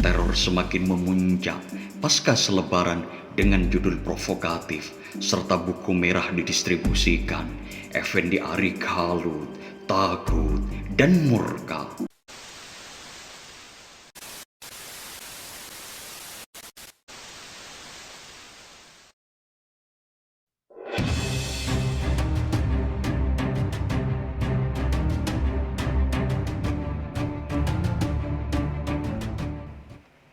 Teror semakin memuncak pasca selebaran dengan judul provokatif serta buku merah didistribusikan. Effendi Ari kalut, takut, dan murka.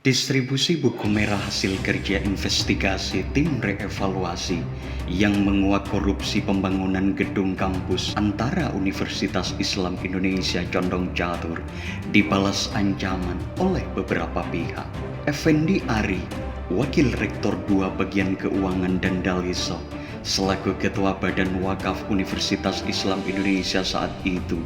Distribusi buku merah hasil kerja investigasi tim reevaluasi yang menguak korupsi pembangunan gedung kampus antara Universitas Islam Indonesia Condong Catur dibalas ancaman oleh beberapa pihak. Effendi Ari, Wakil Rektor 2 Bagian Keuangan dan Daliso, selaku Ketua Badan Wakaf Universitas Islam Indonesia saat itu,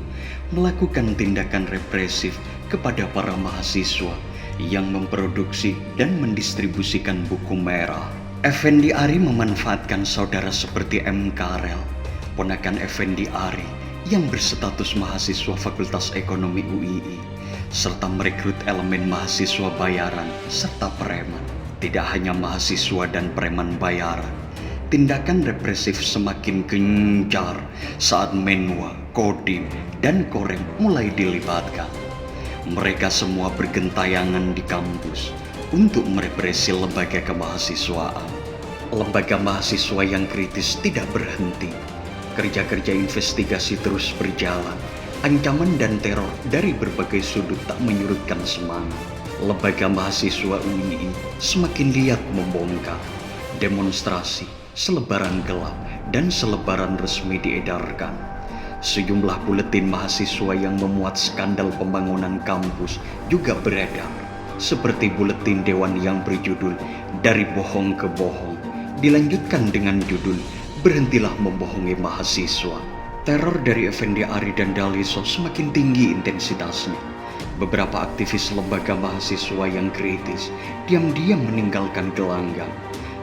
melakukan tindakan represif kepada para mahasiswa yang memproduksi dan mendistribusikan buku merah. Effendi Ari memanfaatkan saudara seperti M. Karel, ponakan Effendi Ari yang berstatus mahasiswa Fakultas Ekonomi UII, serta merekrut elemen mahasiswa bayaran serta preman. Tidak hanya mahasiswa dan preman bayaran, tindakan represif semakin gencar saat Menwa, Kodim, dan Korem mulai dilibatkan. Mereka semua bergentayangan di kampus untuk merepresi lembaga kemahasiswaan. Lembaga mahasiswa yang kritis tidak berhenti. Kerja-kerja investigasi terus berjalan. Ancaman dan teror dari berbagai sudut tak menyurutkan semangat. Lembaga mahasiswa UII semakin liat membongkar. Demonstrasi, selebaran gelap, dan selebaran resmi diedarkan. Sejumlah buletin mahasiswa yang memuat skandal pembangunan kampus juga beredar, seperti buletin Dewan yang berjudul Dari Bohong ke Bohong, dilanjutkan dengan judul Berhentilah Membohongi Mahasiswa. Teror dari Effendi Ari dan Daliso semakin tinggi intensitasnya. Beberapa aktivis lembaga mahasiswa yang kritis diam-diam meninggalkan gelanggang,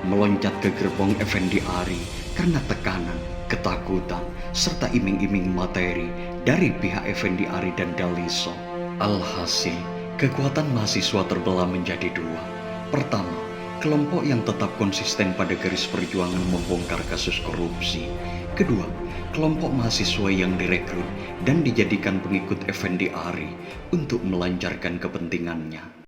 meloncat ke gerbong Effendi Ari karena tekanan, ketakutan, serta iming-iming materi dari pihak Effendi Ari dan Daliso. Alhasil, kekuatan mahasiswa terbelah menjadi dua. Pertama, kelompok yang tetap konsisten pada garis perjuangan membongkar kasus korupsi. Kedua, kelompok mahasiswa yang direkrut dan dijadikan pengikut Effendi Ari untuk melancarkan kepentingannya.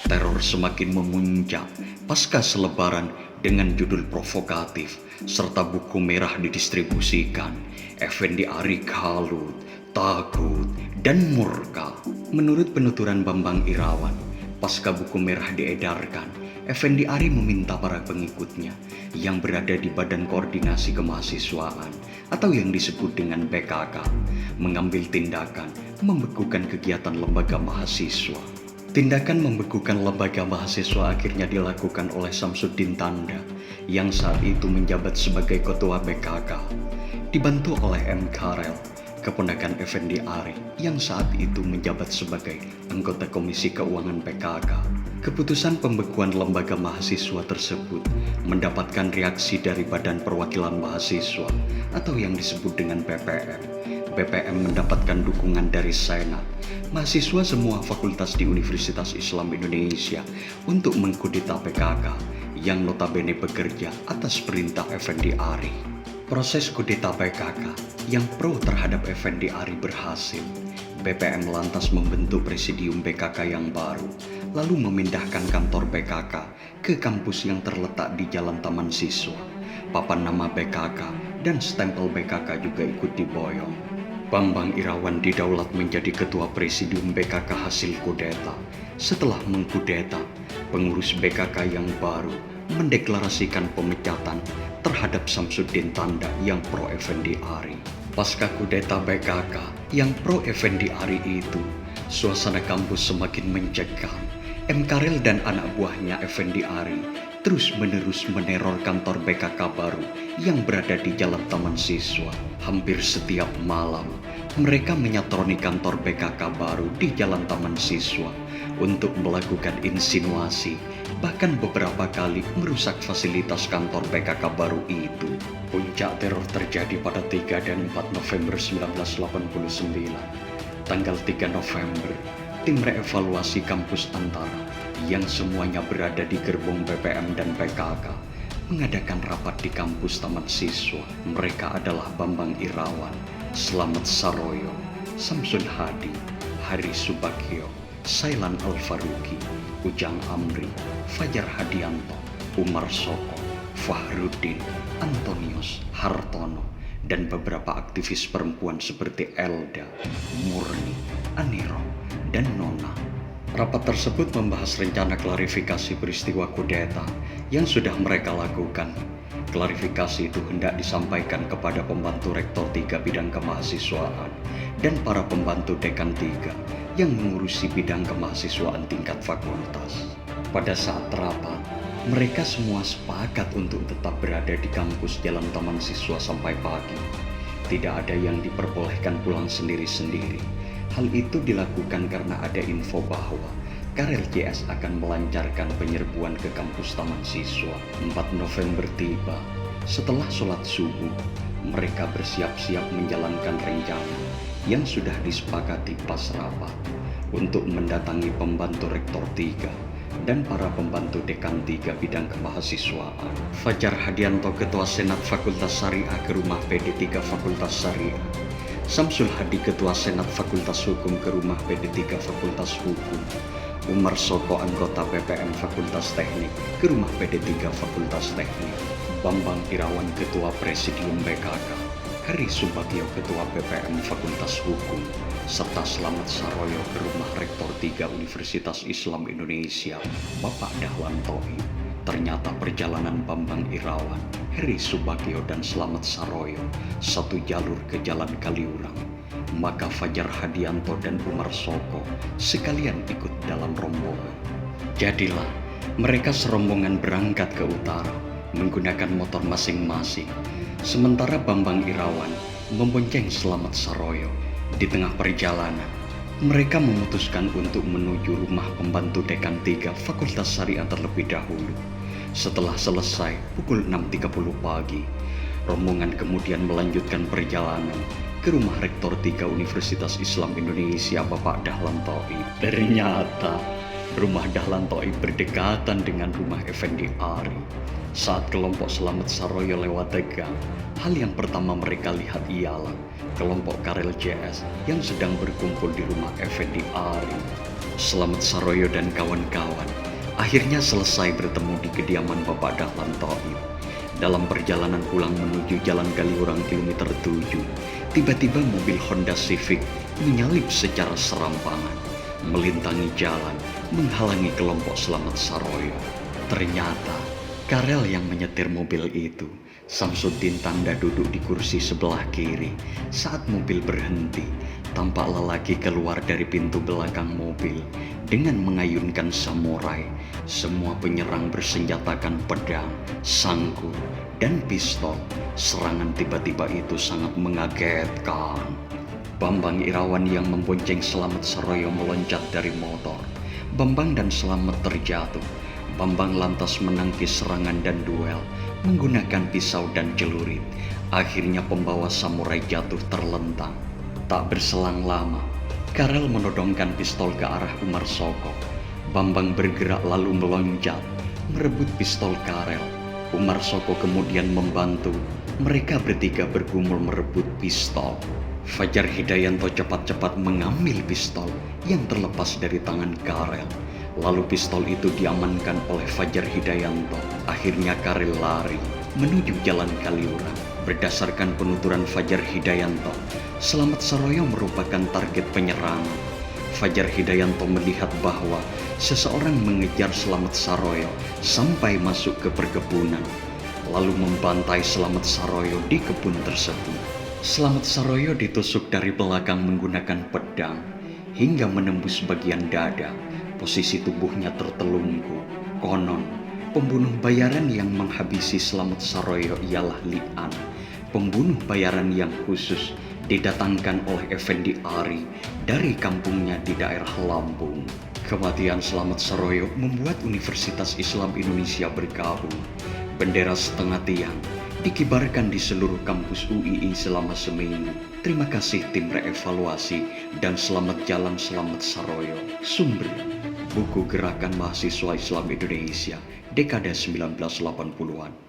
Teror semakin memuncak pasca selebaran dengan judul provokatif serta buku merah didistribusikan. Effendi Ari kalut, takut, dan murka. Menurut penuturan Bambang Irawan, pasca buku merah diedarkan, Effendi Ari meminta para pengikutnya yang berada di Badan Koordinasi Kemahasiswaan atau yang disebut dengan BKK mengambil tindakan membekukan kegiatan lembaga mahasiswa. Tindakan membekukan lembaga mahasiswa akhirnya dilakukan oleh Samsuddin Tanda yang saat itu menjabat sebagai ketua BKK, dibantu oleh M. Karel, keponakan Effendi Ari yang saat itu menjabat sebagai anggota Komisi Keuangan PKK. Keputusan pembekuan lembaga mahasiswa tersebut mendapatkan reaksi dari Badan Perwakilan Mahasiswa atau yang disebut dengan BPM. BPM mendapatkan dukungan dari Senat, mahasiswa semua fakultas di Universitas Islam Indonesia untuk mengkudeta PKK yang notabene bekerja atas perintah Effendi Ari. Proses kudeta PKK yang pro terhadap Effendi Ari berhasil. BPM lantas membentuk presidium BKK yang baru, lalu memindahkan kantor BKK ke kampus yang terletak di Jalan Taman Siswa. Papan nama BKK dan stempel BKK juga ikut diboyong. Bambang Irawan didaulat menjadi ketua presidium BKK hasil kudeta. Setelah mengkudeta, pengurus BKK yang baru mendeklarasikan pemecatan terhadap Samsuddin Tanda yang pro Effendi Ari. Pasca kudeta BKK yang pro Effendi Ari itu, suasana kampus semakin mencekam. M. Karel dan anak buahnya Effendi Ari terus-menerus meneror kantor BKK baru yang berada di Jalan Taman Siswa. Hampir setiap malam, mereka menyatroni kantor BKK baru di Jalan Taman Siswa untuk melakukan insinuasi, bahkan beberapa kali merusak fasilitas kantor BKK baru itu. Puncak teror terjadi pada 3 dan 4 November 1989. Tanggal 3 November, tim reevaluasi kampus Antara yang semuanya berada di gerbong BPM dan PKK mengadakan rapat di kampus Taman Siswa. Mereka adalah Bambang Irawan, Slamet Saroyo, Samsun Hadi, Hari Subagio, Sailan Al-Faruqi, Ujang Amri, Fajar Hadianto, Umar Soko, Fahrudin, Antonius, Hartono, dan beberapa aktivis perempuan seperti Elda, Murni, Aniro, dan Nona. Rapat tersebut membahas rencana klarifikasi peristiwa kudeta yang sudah mereka lakukan. Klarifikasi itu hendak disampaikan kepada pembantu Rektor 3 bidang kemahasiswaan dan para pembantu Dekan 3 yang mengurusi bidang kemahasiswaan tingkat fakultas. Pada saat rapat, mereka semua sepakat untuk tetap berada di kampus Jalan Taman Siswa sampai pagi. Tidak ada yang diperbolehkan pulang sendiri-sendiri. Hal itu dilakukan karena ada info bahwa Karel JS akan melancarkan penyerbuan ke kampus Taman Siswa. 4 November tiba. Setelah sholat subuh, mereka bersiap-siap menjalankan rencana yang sudah disepakati pas rapat untuk mendatangi pembantu Rektor 3 dan para pembantu Dekan 3 bidang kemahasiswaan. Fajar Hadianto, Ketua Senat Fakultas Syariah ke rumah PD3 Fakultas Syariah. Samsul Hadi, Ketua Senat Fakultas Hukum ke rumah PD3 Fakultas Hukum. Umar Soko, anggota BPM Fakultas Teknik ke rumah PD3 Fakultas Teknik. Bambang Irawan, Ketua Presidium BKK. Hari Subagio, Ketua BPM Fakultas Hukum, serta Slamet Saroyo ke rumah Rektor 3 Universitas Islam Indonesia, Bapak Dahlan Toib. Ternyata perjalanan Bambang Irawan, Heri Subagio, dan Slamet Saroyo satu jalur ke Jalan Kaliurang. Maka Fajar Hadianto dan Umar Soko sekalian ikut dalam rombongan. Jadilah mereka serombongan berangkat ke utara menggunakan motor masing-masing. Sementara Bambang Irawan membonceng Slamet Saroyo. Di tengah perjalanan, mereka memutuskan untuk menuju rumah pembantu Dekan 3 Fakultas Syariah terlebih dahulu. Setelah selesai pukul 6.30 pagi, rombongan kemudian melanjutkan perjalanan ke rumah Rektor 3 Universitas Islam Indonesia, Bapak Dahlan Toib. Ternyata rumah Dahlan Toib berdekatan dengan rumah Effendi Ari. Saat kelompok Slamet Saroyo lewat tegang, hal yang pertama mereka lihat ialah kelompok Karel JS yang sedang berkumpul di rumah Effendi Ari. Slamet Saroyo dan kawan-kawan akhirnya selesai bertemu di kediaman Bapak Dahlan Toib. Dalam perjalanan pulang menuju Jalan Kaliurang kilometer 7, tiba-tiba mobil Honda Civic menyalip secara serampangan, melintangi jalan, menghalangi kelompok Slamet Saroyo. Ternyata Karel yang menyetir mobil itu. Samsudin Tanda duduk di kursi sebelah kiri. Saat mobil berhenti, tampak lelaki keluar dari pintu belakang mobil dengan mengayunkan samurai. Semua penyerang bersenjatakan pedang, sangkur, dan pistol. Serangan tiba-tiba itu sangat mengagetkan. Bambang Irawan yang membonceng Slamet Saroyo meloncat dari motor. Bambang dan Slamet terjatuh. Bambang lantas menangkis serangan dan duel menggunakan pisau dan celurit. Akhirnya pembawa samurai jatuh terlentang. Tak berselang lama, Karel menodongkan pistol ke arah Umar Soko. Bambang bergerak lalu meloncat, merebut pistol Karel. Umar Soko kemudian membantu. Mereka bertiga bergumul merebut pistol. Fajar Hidayanto cepat-cepat mengambil pistol yang terlepas dari tangan Karel. Lalu pistol itu diamankan oleh Fajar Hidayanto. Akhirnya Karel lari menuju Jalan Kaliurang. Berdasarkan penuturan Fajar Hidayanto, Slamet Saroyo merupakan target penyerangan. Fajar Hidayanto melihat bahwa seseorang mengejar Slamet Saroyo sampai masuk ke perkebunan, lalu membantai Slamet Saroyo di kebun tersebut. Slamet Saroyo ditusuk dari belakang menggunakan pedang hingga menembus bagian dada. Posisi tubuhnya tertelungkup. Konon, Pembunuh bayaran yang menghabisi Slamet Saroyo ialah Lian, pembunuh bayaran yang khusus didatangkan oleh Effendi Ari dari kampungnya di daerah Lampung. Kematian Slamet Saroyo membuat Universitas Islam Indonesia bergabung. Bendera setengah tiang dikibarkan di seluruh kampus UII selama seminggu. Terima kasih tim reevaluasi dan selamat jalan Slamet Saroyo. Sumber buku Gerakan Mahasiswa Islam Indonesia dekade 1980-an.